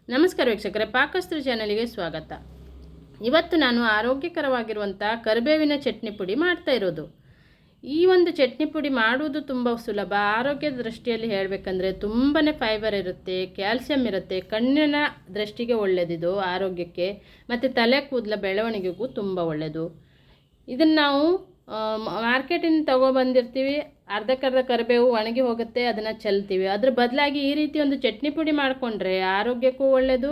ನಮಸ್ಕಾರ ವೀಕ್ಷಕರೇ, ಪಾಕಸ್ತ್ರ ಚಾನಲಿಗೆ ಸ್ವಾಗತ. ಇವತ್ತು ನಾನು ಆರೋಗ್ಯಕರವಾಗಿರುವಂಥ ಕರಿಬೇವಿನ ಚಟ್ನಿ ಪುಡಿ ಮಾಡ್ತಾ ಇರೋದು. ಈ ಒಂದು ಚಟ್ನಿ ಪುಡಿ ಮಾಡುವುದು ತುಂಬ ಸುಲಭ. ಆರೋಗ್ಯದ ದೃಷ್ಟಿಯಲ್ಲಿ ಹೇಳಬೇಕಂದ್ರೆ ತುಂಬಾ ಫೈಬರ್ ಇರುತ್ತೆ, ಕ್ಯಾಲ್ಸಿಯಂ ಇರುತ್ತೆ, ಕಣ್ಣಿನ ದೃಷ್ಟಿಗೆ ಒಳ್ಳೆಯದಿದು ಆರೋಗ್ಯಕ್ಕೆ, ಮತ್ತು ತಲೆ ಕೂದಲ ಬೆಳವಣಿಗೆಗೂ ತುಂಬ ಒಳ್ಳೆಯದು. ಇದನ್ನು ನಾವು ಮಾರ್ಕೆಟಿಂದ ತೊಗೊಬಂದಿರ್ತೀವಿ, ಅರ್ಧಕ್ಕರ್ಧ ಕರಿಬೇವು ಒಣಗಿ ಹೋಗುತ್ತೆ, ಅದನ್ನು ಚೆಲ್ತೀವಿ. ಅದ್ರ ಬದಲಾಗಿ ಈ ರೀತಿ ಒಂದು ಚಟ್ನಿ ಪುಡಿ ಮಾಡಿಕೊಂಡ್ರೆ ಆರೋಗ್ಯಕ್ಕೂ ಒಳ್ಳೆಯದು.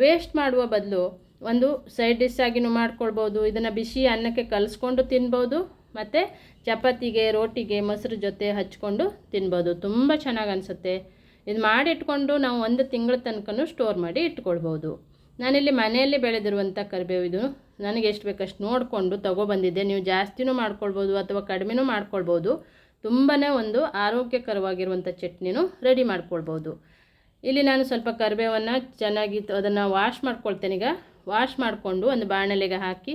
ವೇಸ್ಟ್ ಮಾಡುವ ಬದಲು ಒಂದು ಸೈಡ್ ಡಿಶ್ ಆಗಿನೂ ಮಾಡ್ಕೊಳ್ಬೋದು. ಇದನ್ನು ಬಿಸಿ ಅನ್ನಕ್ಕೆ ಕಲಿಸ್ಕೊಂಡು ತಿನ್ಬೋದು, ಮತ್ತು ಚಪಾತಿಗೆ, ರೋಟಿಗೆ, ಮೊಸರು ಜೊತೆ ಹಚ್ಕೊಂಡು ತಿನ್ಬೋದು. ತುಂಬ ಚೆನ್ನಾಗಿ ಅನಿಸುತ್ತೆ. ಇದು ಮಾಡಿ ಇಟ್ಕೊಂಡು ನಾವು 1 ತಿಂಗಳ ತನಕ ಸ್ಟೋರ್ ಮಾಡಿ ಇಟ್ಕೊಳ್ಬೋದು. ನಾನಿಲ್ಲಿ ಮನೆಯಲ್ಲಿ ಬೆಳೆದಿರುವಂಥ ಕರಿಬೇವು, ಇದು ನನಗೆ ಎಷ್ಟು ಬೇಕಷ್ಟು ನೋಡಿಕೊಂಡು ತೊಗೊಬಂದಿದ್ದೆ. ನೀವು ಜಾಸ್ತಿನೂ ಮಾಡ್ಕೊಳ್ಬೋದು ಅಥವಾ ಕಡಿಮೆನೂ ಮಾಡ್ಕೊಳ್ಬೋದು. ತುಂಬಾ ಒಂದು ಆರೋಗ್ಯಕರವಾಗಿರುವಂಥ ಚಟ್ನಿನೂ ರೆಡಿ ಮಾಡ್ಕೊಳ್ಬೋದು. ಇಲ್ಲಿ ನಾನು ಸ್ವಲ್ಪ ಕರಿಬೇವನ್ನು ಚೆನ್ನಾಗಿ ಅದನ್ನು ವಾಶ್ ಮಾಡ್ಕೊಳ್ತೇನೆ. ಈಗ ವಾಶ್ ಮಾಡಿಕೊಂಡು ಒಂದು ಬಾಣಲೆಗೆ ಹಾಕಿ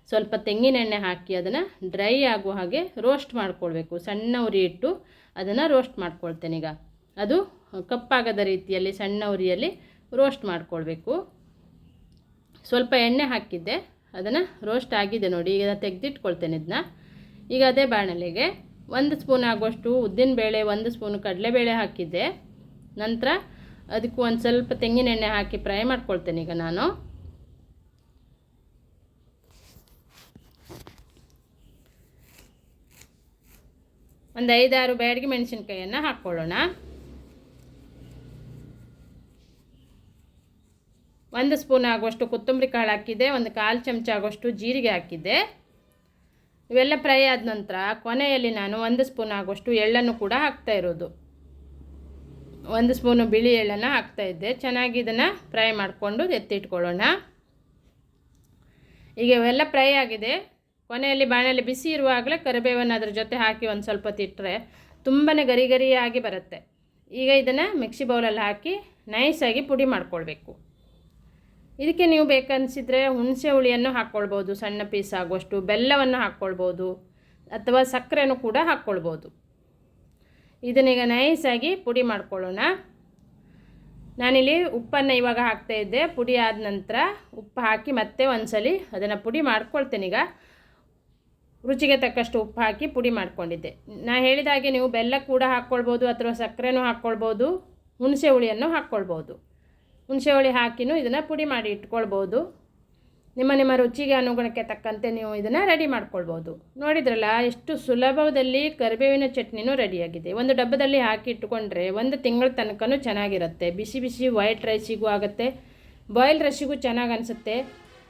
ಸ್ವಲ್ಪ ತೆಂಗಿನೆಣ್ಣೆ ಹಾಕಿ ಅದನ್ನು ಡ್ರೈ ಆಗುವ ಹಾಗೆ ರೋಸ್ಟ್ ಮಾಡ್ಕೊಳ್ಬೇಕು. ಸಣ್ಣ ಉರಿ ಇಟ್ಟು ಅದನ್ನು ರೋಸ್ಟ್ ಮಾಡ್ಕೊಳ್ತೇನೆ. ಈಗ ಅದು ಕಪ್ಪಾಗದ ರೀತಿಯಲ್ಲಿ ಸಣ್ಣ ಉರಿಯಲ್ಲಿ ರೋಸ್ಟ್ ಮಾಡ್ಕೊಳ್ಬೇಕು. ಸ್ವಲ್ಪ ಎಣ್ಣೆ ಹಾಕಿದ್ದೆ, ಅದನ್ನು ರೋಸ್ಟ್ ಆಗಿದೆ ನೋಡಿ. ಈಗ ತೆಗೆದಿಟ್ಕೊಳ್ತೇನೆ ಇದನ್ನ. ಈಗ ಅದೇ ಬಾಣಲೆಗೆ 1 ಸ್ಪೂನ್ ಆಗುವಷ್ಟು ಉದ್ದಿನಬೇಳೆ, 1 ಸ್ಪೂನ್ ಕಡಲೆಬೇಳೆ ಹಾಕಿದ್ದೆ. ನಂತರ ಅದಕ್ಕೂ ಒಂದು ಸ್ವಲ್ಪ ತೆಂಗಿನೆಣ್ಣೆ ಹಾಕಿ ಫ್ರೈ ಮಾಡ್ಕೊಳ್ತೇನೆ. ಈಗ ನಾನು ಒಂದು 5-6 ಬ್ಯಾಡಗಿ ಮೆಣಸಿನ್ಕಾಯಿಯನ್ನು ಹಾಕ್ಕೊಳ್ಳೋಣ. 1 ಸ್ಪೂನ್ ಆಗುವಷ್ಟು ಕೊತ್ತಂಬರಿ ಕಾಳು ಹಾಕಿದ್ದೆ. 1/4 ಚಮಚ ಆಗುವಷ್ಟು ಜೀರಿಗೆ ಹಾಕಿದ್ದೆ. ಇವೆಲ್ಲ ಫ್ರೈ ಆದ ನಂತರ ಕೊನೆಯಲ್ಲಿ ನಾನು 1 ಸ್ಪೂನ್ ಆಗುವಷ್ಟು ಎಳ್ಳನ್ನು ಕೂಡ ಹಾಕ್ತಾ ಇರೋದು. 1 ಸ್ಪೂನು ಬಿಳಿ ಎಳ್ಳನ್ನು ಹಾಕ್ತಾಯಿದ್ದೆ. ಚೆನ್ನಾಗಿ ಇದನ್ನು ಫ್ರೈ ಮಾಡಿಕೊಂಡು ಎತ್ತಿಟ್ಕೊಳ್ಳೋಣ. ಈಗ ಇವೆಲ್ಲ ಫ್ರೈ ಆಗಿದೆ. ಕೊನೆಯಲ್ಲಿ ಬಾಣಲೆ ಬಿಸಿ ಇರುವಾಗಲೇ ಕರಿಬೇವನ್ನು ಅದ್ರ ಜೊತೆ ಹಾಕಿ ಒಂದು ಸ್ವಲ್ಪ ತಿಟ್ಟರೆ ತುಂಬಾ ಗರಿ ಗರಿಯಾಗಿ ಬರುತ್ತೆ. ಈಗ ಇದನ್ನು ಮಿಕ್ಸಿ ಬೌಲಲ್ಲಿ ಹಾಕಿ ನೈಸಾಗಿ ಪುಡಿ ಮಾಡ್ಕೊಳ್ಬೇಕು. ಇದಕ್ಕೆ ನೀವು ಬೇಕನ್ನಿಸಿದರೆ ಹುಣಸೆ ಹುಳಿಯನ್ನು ಹಾಕ್ಕೊಳ್ಬೋದು, ಸಣ್ಣ ಪೀಸ್ ಆಗುವಷ್ಟು ಬೆಲ್ಲವನ್ನು ಹಾಕ್ಕೊಳ್ಬೋದು, ಅಥವಾ ಸಕ್ಕರೆನೂ ಕೂಡ ಹಾಕ್ಕೊಳ್ಬೋದು. ಇದನ್ನೀಗ ನೈಸಾಗಿ ಪುಡಿ ಮಾಡ್ಕೊಳ್ಳೋಣ. ನಾನಿಲ್ಲಿ ಉಪ್ಪನ್ನು ಇವಾಗ ಹಾಕ್ತಾಯಿದ್ದೆ. ಪುಡಿ ಆದ ನಂತರ ಉಪ್ಪು ಹಾಕಿ ಮತ್ತೆ ಒಂದ್ಸಲಿ ಅದನ್ನು ಪುಡಿ ಮಾಡ್ಕೊಳ್ತೇನೆ. ಈಗ ರುಚಿಗೆ ತಕ್ಕಷ್ಟು ಉಪ್ಪು ಹಾಕಿ ಪುಡಿ ಮಾಡ್ಕೊಂಡಿದ್ದೆ. ನಾನು ಹೇಳಿದ ಹಾಗೆ ನೀವು ಬೆಲ್ಲ ಕೂಡ ಹಾಕ್ಕೊಳ್ಬೋದು, ಅಥವಾ ಸಕ್ಕರೆನೂ ಹಾಕ್ಕೊಳ್ಬೋದು, ಹುಣಸೆ ಹುಳಿಯನ್ನು ಹಾಕ್ಕೊಳ್ಬೋದು. ಹುಣಸೆ ಹುಳಿ ಹಾಕಿನೂ ಇದನ್ನು ಪುಡಿ ಮಾಡಿ ಇಟ್ಕೊಳ್ಬೋದು. ನಿಮ್ಮ ರುಚಿಗೆ ಅನುಗುಣಕ್ಕೆ ತಕ್ಕಂತೆ ನೀವು ಇದನ್ನು ರೆಡಿ ಮಾಡ್ಕೊಳ್ಬೋದು. ನೋಡಿದ್ರಲ್ಲ, ಎಷ್ಟು ಸುಲಭದಲ್ಲಿ ಕರಿಬೇವಿನ ಚಟ್ನಿನೂ ರೆಡಿಯಾಗಿದೆ. ಒಂದು ಡಬ್ಬದಲ್ಲಿ ಹಾಕಿ ಇಟ್ಕೊಂಡ್ರೆ 1 ತಿಂಗಳ ತನಕನೂ ಚೆನ್ನಾಗಿರುತ್ತೆ. ಬಿಸಿ ಬಿಸಿ ವೈಟ್ ರೈಸಿಗೂ ಆಗುತ್ತೆ, ಬಾಯ್ಲ್ ರೈಸಿಗೂ ಚೆನ್ನಾಗಿ ಅನಿಸುತ್ತೆ.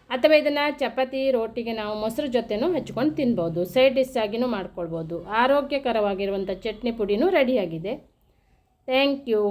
ಅಥವಾ ಇದನ್ನು ಚಪಾತಿ, ರೋಟಿಗೆ ನಾವು ಮೊಸರು ಜೊತೆನೂ ಹಚ್ಕೊಂಡು ತಿನ್ಬೋದು. ಸೈಡ್ ಡಿಶ್ ಆಗಿನೂ ಮಾಡ್ಕೊಳ್ಬೋದು. ಆರೋಗ್ಯಕರವಾಗಿರುವಂಥ ಚಟ್ನಿ ಪುಡಿನೂ ರೆಡಿಯಾಗಿದೆ. Thank you.